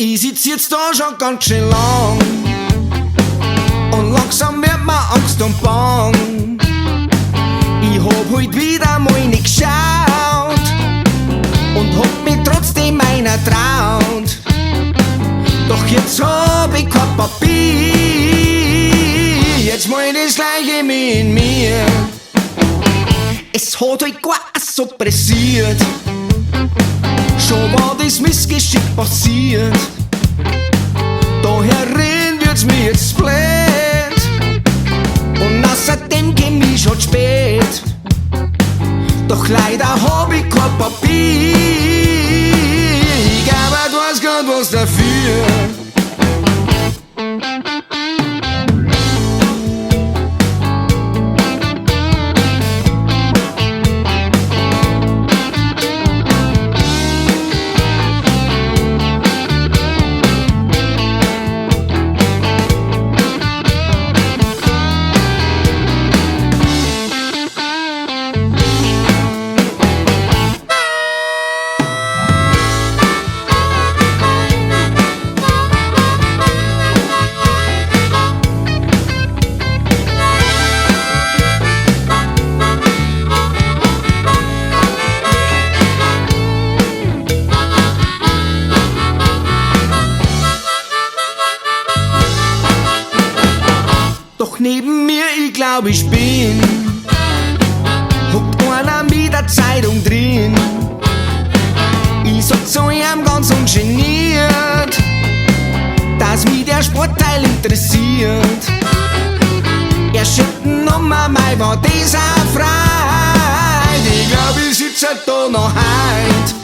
Ich sitz jetzt da schon ganz schön lang und langsam wird mir Angst und Bang. Ich hab heut wieder mal nicht geschaut und hab mich trotzdem einer traut. Doch jetzt hab ich kein Papier, jetzt mal das Gleiche in mir. Es hat heut gar so pressiert, schon war das Missgeschick passiert. Daherin wird's mir jetzt blöd und außerdem komm ich schon spät. Doch leider hab ich kein Papier, ich glaub, du hast grad was dafür. Doch neben mir, ich glaub, ich bin, hockt einer mit der Zeitung drin. Ich sag zu ihm ganz ungeniert, dass mich der Sportteil interessiert. Er schickt Nummer mal, war das auch frei. Ich glaub, ich sitz halt da noch heut